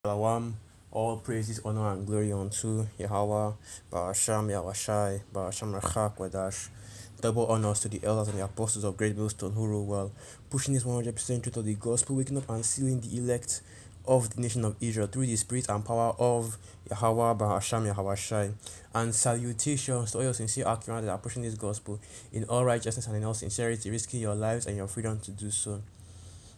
Shalom, all praises, honor, and glory unto Yahweh, Barasham, Yahwashai, Barasham Rachak, Wadash. Double honors to the elders and the apostles of Great Millstone who rule well, pushing this 100% truth of the gospel, waking up and sealing the elect of the nation of Israel through the spirit and power of Yahweh, Barasham, Yahwashai. And salutations to all your sincere accurate that are pushing this gospel in all righteousness and in all sincerity, risking your lives and your freedom to do so.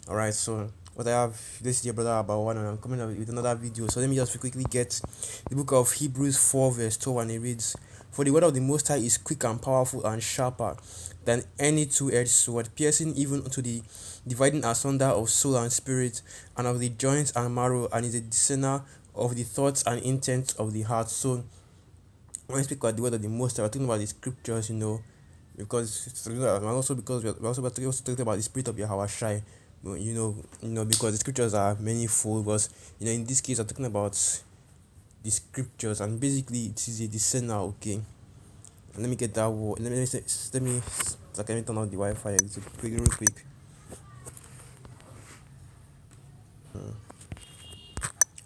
Alright, so what I have this is your brother about one, and I'm coming up with another video. So let me just quickly get the book of Hebrews 4 verse 2, and it reads, "For the word of the Most High is quick and powerful and sharper than any two-edged sword, piercing even to the dividing asunder of soul and spirit, and of the joints and marrow, and is a discerner of the thoughts and intents of the heart." So when I speak about the word of the Most High, we're talking about the scriptures, because and also because we're also talking about the spirit of Yahweh Shai. Because the scriptures are manifold, but in this case, I'm talking about the scriptures, and basically, it is a discerner. Okay, and let me get that word. Let me turn on the Wi-Fi. It's real quick.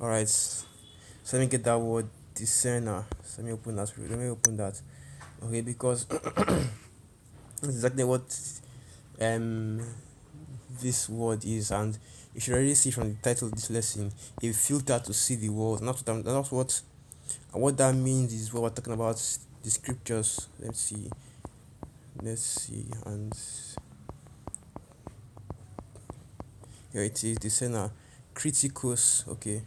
All right, so let me get that word discerner. So let me open that. Let me open that. Okay, because that's exactly what um this word is, and you should already see from the title of this lesson, a filter to see the world. And that's what that means is what we're talking about, the scriptures. Let's see, and here it is, the center criticus. Okay,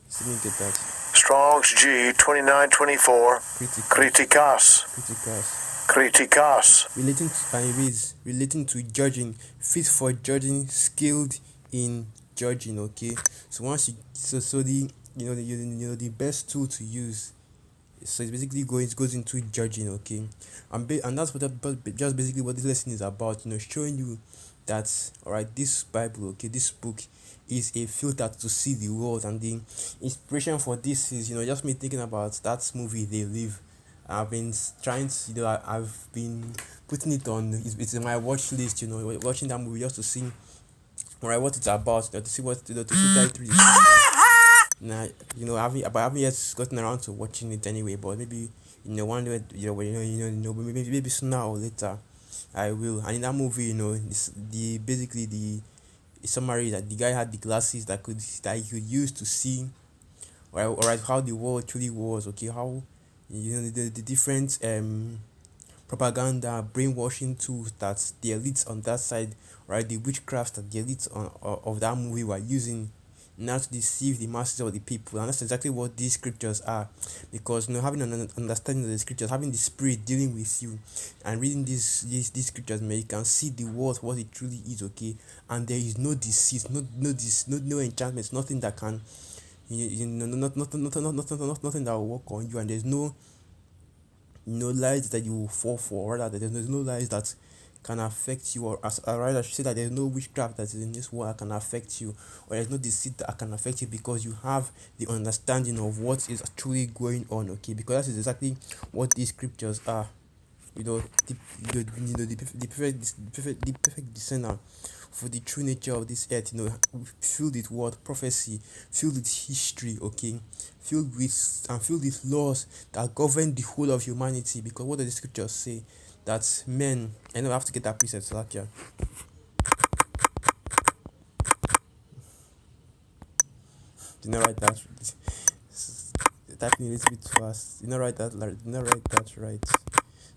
so let me get that. Strong's G 2924. Criticas. Relating to, and it reads, relating to judging, fit for judging, skilled in judging. Okay, so once you so the the best tool to use, so it's basically goes into judging. Okay, and that's just basically what this lesson is about, showing you that, all right, this Bible, okay, this book is a filter to see the world. And the inspiration for this is, just me thinking about that movie They Live. I've been trying to, I've been putting it on, it's in my watch list, watching that movie just to see, all right, what it's about, to see what, to see that through the now, but I haven't yet gotten around to watching it anyway. But maybe, one day, maybe sooner or later, I will. And in that movie, the basically the summary that the guy had the glasses that he could use to see, alright, how the world truly was. Okay, how, the different propaganda, brainwashing tools that the elites on that side, right, the witchcraft that the elites of that movie were using now to deceive the masses of the people. And that's exactly what these scriptures are. Because, having an understanding of the scriptures, having the spirit dealing with you and reading these scriptures, man, you can see the world what it truly is. Okay, and there is no deceit, no enchantments, nothing that can, nothing that will work on you. And there's no lies that you will fall for, rather there's no lies that can affect you, or as I rather should say that there's no witchcraft that is in this world that can affect you, or there's no deceit that can affect you, because you have the understanding of what is truly going on. Okay, because that is exactly what these scriptures are. The perfect discerner for the true nature of this earth, filled with what prophecy, filled with history. Okay, filled with laws that govern the whole of humanity. Because what does the scriptures say? That men, I know I have to get that preset, so like, yeah. Did not write that. Typing a little bit fast. Did not write that. Did not write that right.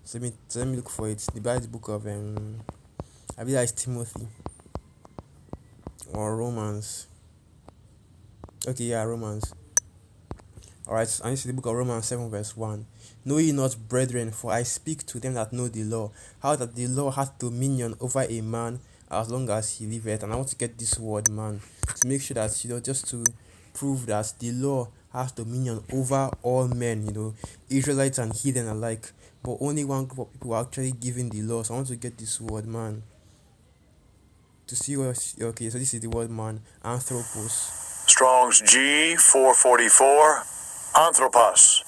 So let me look for it. The Bible book of I believe it's Timothy or Romans. Okay, yeah, Romans. Alright, and this is the book of Romans 7 verse 1. Know ye not, brethren, for I speak to them that know the law, how that the law hath dominion over a man as long as he liveth. And I want to get this word man to make sure that, just to prove that the law has dominion over all men, Israelites and heathen alike. But only one group of people are actually given the law. So I want to get this word man to see what. Okay, so this is the word man, anthropos. Strong's G 444. Anthropos.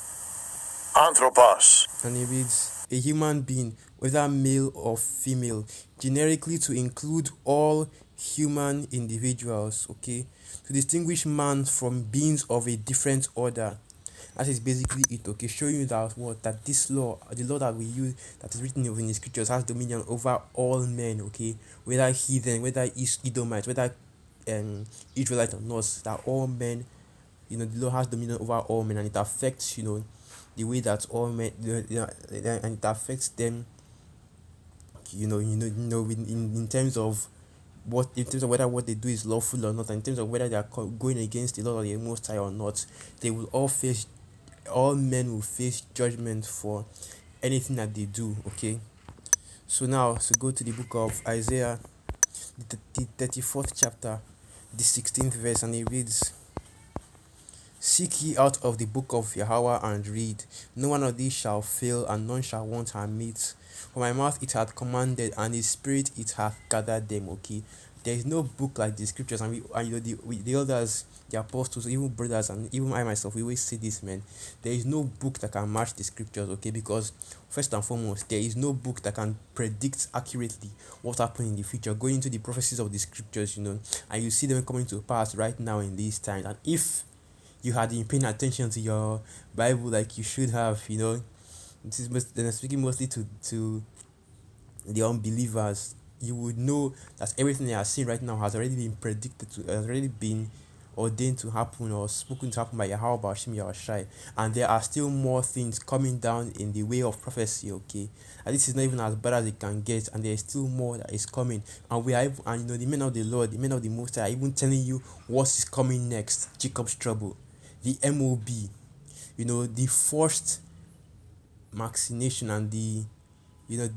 And it reads, a human being, whether male or female, generically to include all human individuals, okay, to distinguish man from beings of a different order. That is basically it, okay, showing you that what that this law, the law that we use, that is written in the scriptures, has dominion over all men, okay, whether heathen, whether Edomite, whether Israelite or not, that all men, the law has dominion over all men, and it affects, the way that all men, and it affects them, in terms of in terms of whether what they do is lawful or not, and in terms of whether they are going against the law of the Most High or not. They will all men will face judgment for anything that they do. Okay, so now go to the book of Isaiah, the 34th chapter, the 16th verse, and it reads, "Seek ye out of the book of Yahweh and read. No one of these shall fail, and none shall want her meat. For my mouth it hath commanded, and his spirit it hath gathered them." Okay, there is no book like the scriptures, and the elders, the apostles, even brothers, and even I myself, we always say this, man. There is no book that can match the scriptures, okay? Because first and foremost, there is no book that can predict accurately what happened in the future, going into the prophecies of the scriptures, and you see them coming to pass right now in these times. And if you had been paying attention to your Bible like you should have, this is then speaking mostly to the unbelievers, you would know that everything they are seeing right now has already been has already been ordained to happen or spoken to happen by Yahweh Bashim Yahushai, and there are still more things coming down in the way of prophecy, okay? And this is not even as bad as it can get, and there is still more that is coming, and the men of the Lord, the men of the Most High, are even telling you what is coming next. Jacob's trouble, the MOB, the forced vaccination, and the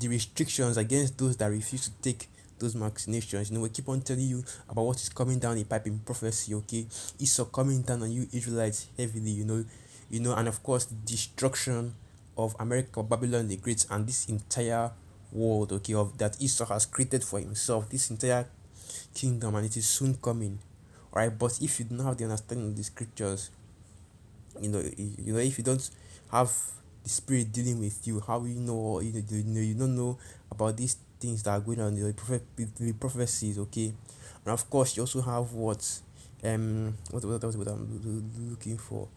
restrictions against those that refuse to take those vaccinations. We keep on telling you about what is coming down the pipe in prophecy, okay? Esau coming down on you Israelites heavily, and of course the destruction of America, Babylon the Great, and this entire world, okay, of that Esau has created for himself, this entire kingdom, and it is soon coming. Alright, but if you don't have the understanding of the scriptures, if you don't have the spirit dealing with you, how you don't know about these things that are going on, the prophecies, okay? And of course you also have what I'm looking for,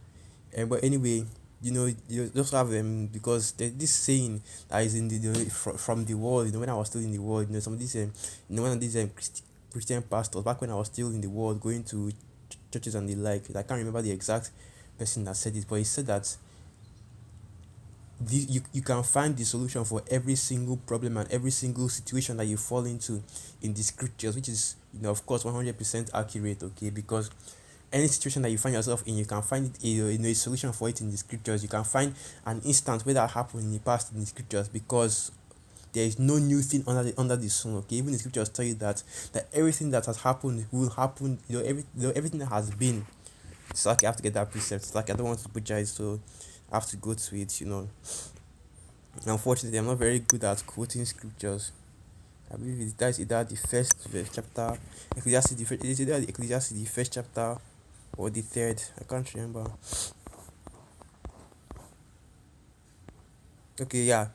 but anyway, you just have because there's this saying that is in from the world. When I was still in the world, some of these one of these Christian pastors back when I was still in the world, going to churches and the like. I can't remember the exact person that said it, but he said that you can find the solution for every single problem and every single situation that you fall into in the scriptures, which is of course 100% accurate, okay? Because any situation that you find yourself in, you can find it a solution for it in the scriptures. You can find an instance where that happened in the past in the scriptures, because there is no new thing under the sun, okay? Even the scriptures tell you that everything that has happened will happen. Everything that has been. It's like I have to get that precept. It's like I don't want to butcher it, so I have to go to it. Unfortunately, I'm not very good at quoting scriptures. I believe it's either the first chapter, Ecclesiastes, it's either the Ecclesiastes, the first chapter, or the third. I can't remember. Okay, yeah.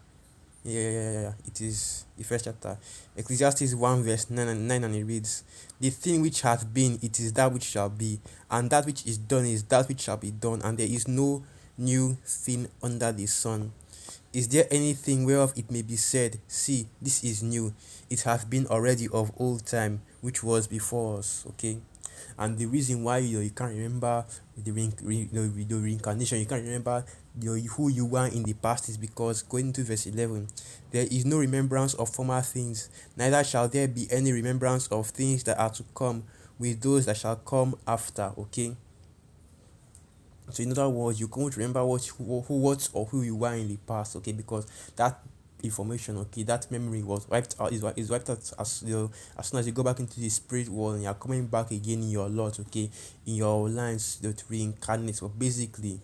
It is the first chapter, Ecclesiastes 1 verse 9 and it reads, "The thing which hath been, it is that which shall be, and that which is done is that which shall be done, and there is no new thing under the sun. Is there anything whereof it may be said, see, this is new? It hath been already of old time, which was before us." Okay, and the reason why you can't remember the reincarnation, you can't remember who you were in the past, is because, going to verse 11, "There is no remembrance of former things, neither shall there be any remembrance of things that are to come with those that shall come after." Okay, so in other words, you can't remember who you were in the past, okay? Because that information, okay, that memory was wiped out, is wiped out as soon as you go back into the spirit world and you're coming back again in your lot, okay, in your lines to reincarnate. So basically,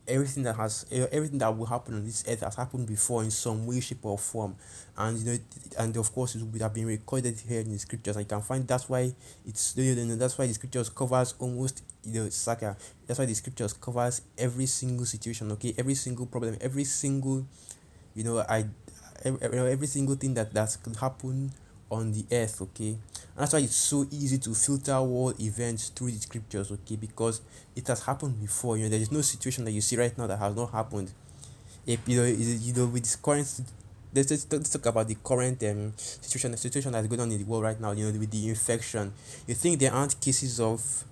everything that will happen on this earth has happened before in some way, shape, or form, and and of course it would have been recorded here in the scriptures, and you can find that's why that's why the scriptures covers almost Saka. That's why the scriptures covers every single situation, okay, every single problem, every single every single thing that could happen on the earth, okay? And that's why it's so easy to filter world events through the scriptures, okay? Because it has happened before. There is no situation that you see right now that has not happened. If with this current, let's talk about the current situation that's going on in the world right now. With the infection, you think there aren't cases of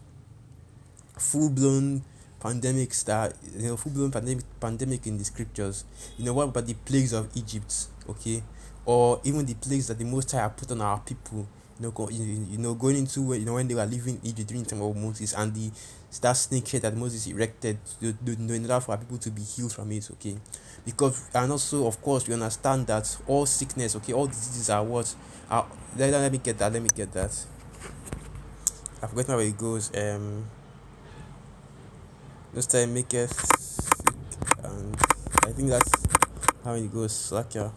full blown pandemics that full blown pandemic in the scriptures? What about the plagues of Egypt, okay, or even the plagues that the Most High put on our people? Going into when they were living in Egypt during the time of Moses, and the that snake head that Moses erected in order for our people to be healed from it, okay? Because, and also of course we understand that all sickness, okay, all diseases are what are. Let me get that. I forget how it goes. This time make it sick, and I think that's how it goes. Like, yeah,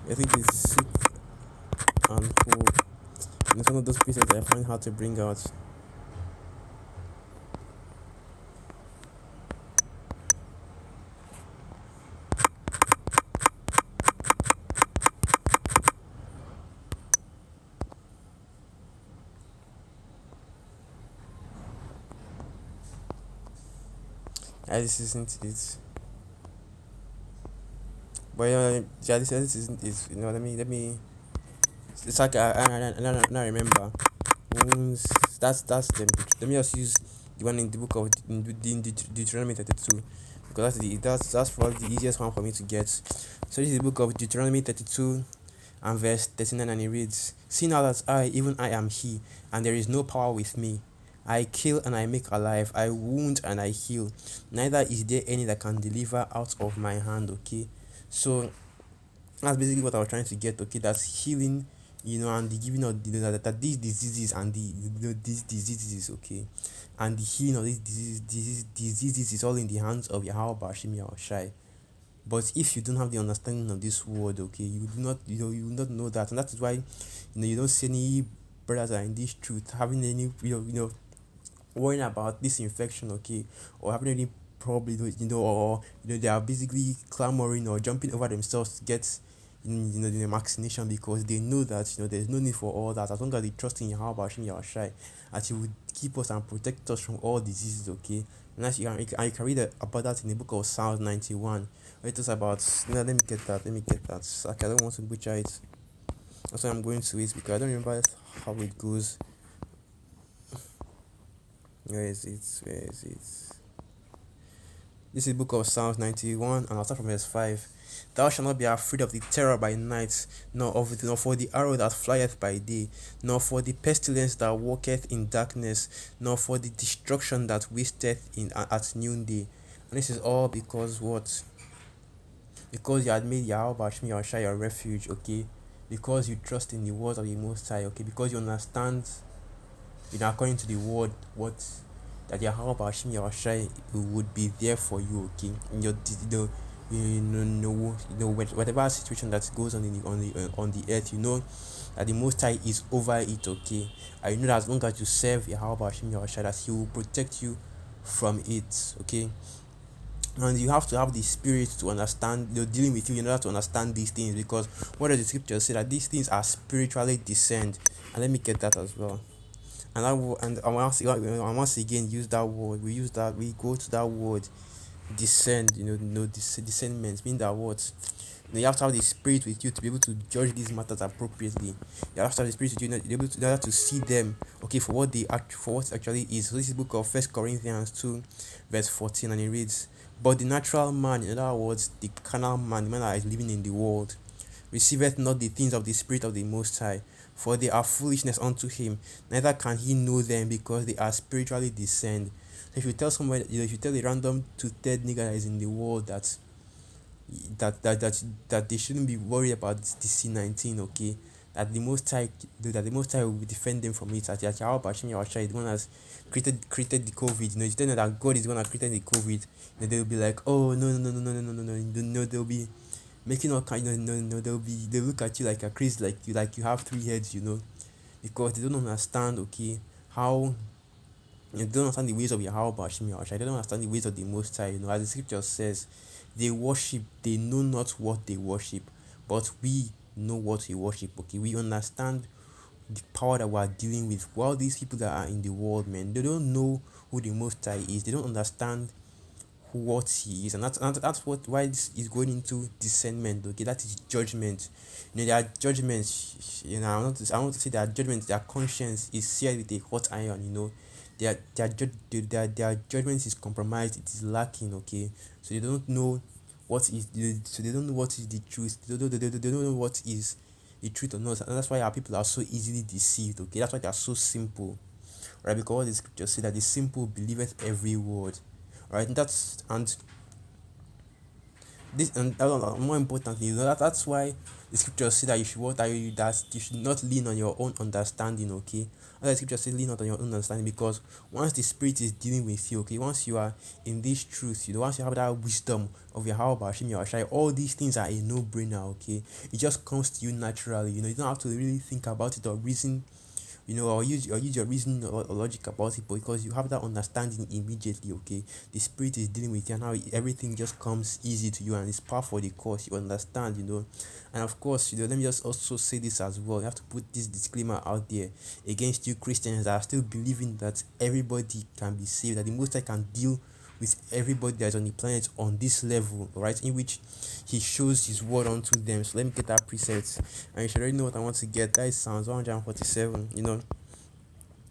I think it's sick and whole. And it's one of those pieces that I find hard to bring out. This isn't it. But yeah, this isn't it. Let me. It's like I remember. Wounds. That's them. Let me just use the one in the book of Deuteronomy 32, because that's probably the easiest one for me to get. So this is the book of Deuteronomy 32 and verse 39, and it reads, "See now that I, even I, am He, and there is no power with me. I kill and I make alive, I wound and I heal. Neither is there any that can deliver out of my hand." Okay, so that's basically what I was trying to get. Okay, that's healing, and the giving of that these diseases and these diseases, okay, and the healing of these diseases is all in the hands of Yahweh Bashim Yahushai. But if you don't have the understanding of this word, okay, you do not, you will not know that, and that is why, you don't see any brothers that are in this truth having any, worrying about this infection, okay, or having any problem, or they are basically clamoring or jumping over themselves to get the vaccination, because they know that there's no need for all that, as long as they trust in Yahweh Bashim Yahushai, that He would keep us and protect us from all diseases, okay. And as you can read about that in the book of Psalms 91, where it talks about, let me get that. Okay, I don't want to butcher it. That's why I'm going to it, because I don't remember how it goes. Where is it? This is the book of Psalms 91, and I'll start from verse 5. "Thou shalt not be afraid of the terror by night, nor for the arrow that flieth by day, nor for the pestilence that walketh in darkness, nor for the destruction that wasteth at noonday." And this is all because what? Because you had made Yahweh Bashmi Yahushua your refuge, okay? Because you trust in the words of the Most High, okay? Because you understand, according to the word, what that Yahweh Bashim Yahushai would be there for you, okay? In your whatever situation that goes on on the earth, that the Most High is over it, okay? And you know that as long as you serve Yahweh Bashim Yahushai, that He will protect you from it, okay? And you have to have the spirit to understand, dealing with you in order to understand these things, because what does the scripture say? That these things are spiritually discerned. And let me get that as well. And I once again use that word. We go to that word, discern. Discernment, mean that what. You have to have the spirit with you to be able to judge these matters appropriately. You have to have the spirit with you to be able to, in order to see them, okay, for what it actually is. So this is the book of First Corinthians 2, verse 14, and it reads, "But the natural man, in other words, the carnal man, the man that is living in the world, receiveth not the things of the Spirit of the Most High, for they are foolishness unto him, neither can he know them, because they are spiritually discerned." So if you tell somebody, if you tell a random two-third nigga that is in the world that they shouldn't be worried about this DC-19, okay, that the Most High will defend them from it, that Yahweh Bashim Yahushua is the one that's created the COVID. You tell them that God is the one that created the COVID, then they'll be like, "Oh, no, they'll be making all kind of, no, they look at you like a crazy, like you have three heads, because they don't understand, okay, how they don't understand the ways of Yahweh Bashim Yahushua. They don't understand the ways of the Most High. As the scripture says, they know not what they worship. but we know what we worship. Okay, we understand the power that we are dealing with. While these people that are in the world, man, they don't know who the Most High is. They don't understand what he is, and that's what why this is going into discernment. Okay, that is judgment. There are judgments. I want to say that judgments, their conscience is seared with a hot iron. Their judgment is compromised. It is lacking. Okay, so they don't know so they don't know what is the truth. They don't know what is the truth or not, and that's why our people are so easily deceived. Okay, that's why they are so simple, right? Because the scriptures say that the simple believeth every word, right? And this and more importantly, that's why the scriptures say that you should that you should not lean on your own understanding. Okay, and the scriptures say lean not on your own understanding, because once the spirit is dealing with you, okay, once you are in this truth, once you have that wisdom of your how about your Shai, all these things are a no-brainer. Okay, it just comes to you naturally. You don't have to really think about it or reason, or use your reason or logic about it, because you have that understanding immediately. Okay, the spirit is dealing with you, and now everything just comes easy to you, and it's par for the course. You understand. And of course, let me just also say this as well. You have to put this disclaimer out there against you Christians that are still believing that everybody can be saved, that the Most High can deal with everybody that's on the planet on this level, right? In which he shows his word unto them. So let me get that preset. And you should already know what I want to get. That is Psalms 147.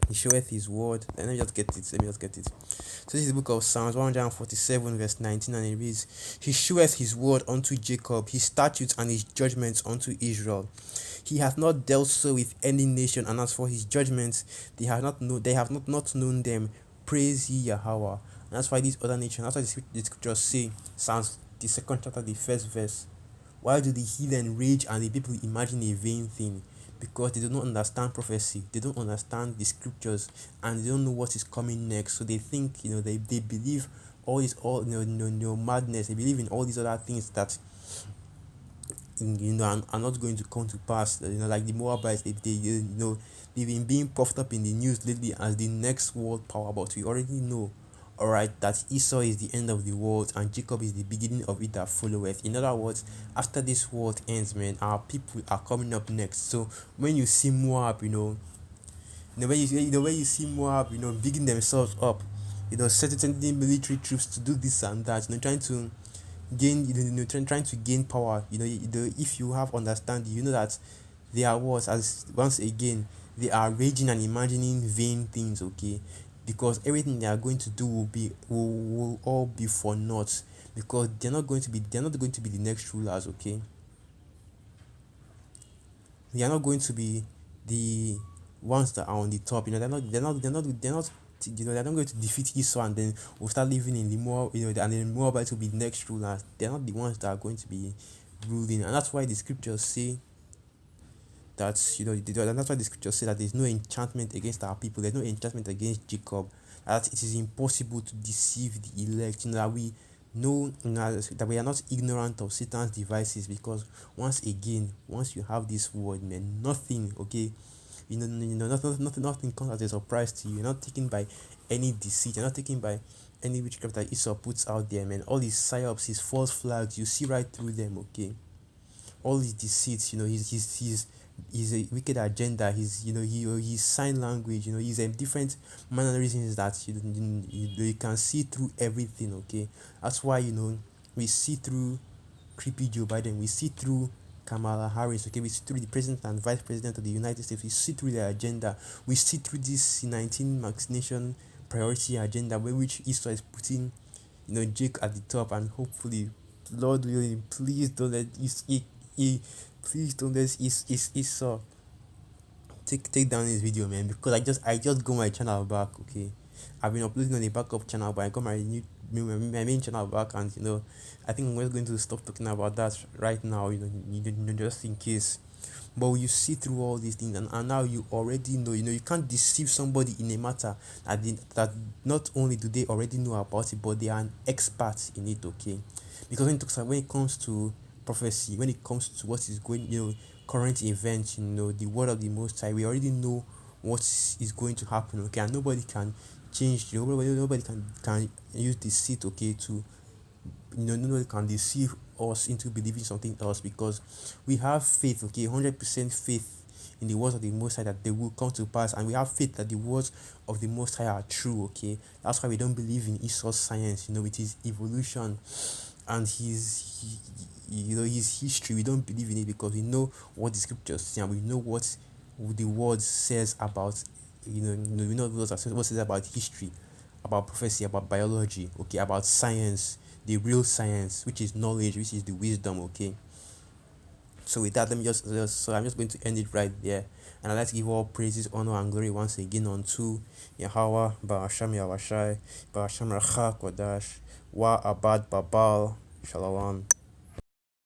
He showeth his word. And let me just get it. So this is the book of Psalms 147, verse 19, and it reads, He showeth his word unto Jacob, his statutes and his judgments unto Israel. He hath not dealt so with any nation, and as for his judgments, they have not known them. Praise ye Yahweh. And that's why these other nations, that's why the scriptures say, Psalms the second chapter, the first verse. Why do the heathen rage and the people imagine a vain thing? Because they do not understand prophecy, they don't understand the scriptures, and they don't know what is coming next. So they think, they believe all madness. They believe in all these other things that are not going to come to pass. Like the Moabites, they've been being puffed up in the news lately as the next world power, but we already know, all right, that Esau is the end of the world and Jacob is the beginning of it that followeth. In other words, after this world ends, man, our people are coming up next. So when you see Moab, when you see Moab, bigging themselves up, sending military troops to do this and that, trying to gain, trying to gain power. If you have understanding, that they are what, as once again, they are raging and imagining vain things. Okay, because everything they are going to do will all be for naught, because they're not going to be the next rulers. Okay, they are not going to be the ones that are on the top. They're not going to defeat Esau and then we'll start living in the more, and then Moabites will be the next rulers. They're not the ones that are going to be ruling, and that's why the scriptures say that, and that's why the scriptures say that there's no enchantment against our people, there's no enchantment against Jacob, that it is impossible to deceive the elect. That we know, that we are not ignorant of Satan's devices, because once you have this word, man, nothing, okay, nothing comes as a surprise to you. You're not taken by any deceit. You're not taken by any witchcraft that Esau puts out there, man. All his psyops, his false flags, you see right through them. Okay, all his deceits, his a wicked agenda, his sign language, his different mannerisms that you can see through everything. Okay, that's why we see through creepy Joe Biden, we see through Kamala Harris. Okay, we see through the president and vice president of the United States. We see through their agenda. We see through this C-19 vaccination priority agenda, where which Esau is putting, Jake at the top, and hopefully, Lord willing, please don't let please don't let Esau take down this video, man, because I just got my channel back. Okay, I've been uploading on a backup channel, but I got my main channel back, and I think I'm just going to stop talking about that right now, just in case. But you see through all these things, and now you already know, you can't deceive somebody in a matter that not only do they already know about it, but they are an expert in it. Okay, because when it comes to prophecy, when it comes to what is going, current events, the word of the Most High, we already know what is going to happen. Okay, and nobody can change. Nobody can use the seat. Okay, to nobody can deceive us into believing something else, because we have faith, okay, 100% faith in the words of the Most High that they will come to pass, and we have faith that the words of the Most High are true. Okay, that's why we don't believe in Esau's science, with his evolution and his history. We don't believe in it because we know what the scriptures say, and we know what the word says about, we know what it says about history, about prophecy, about biology, okay, about science, the real science, which is knowledge, which is the wisdom. Okay, so with that, let me so I'm just going to end it right there. And I'd like to give all praises, honor, and glory once again unto Yahweh, Ba'asham Yawashai, Ba'asham Rachak Wadash, Wa Abad Babal, Shalom.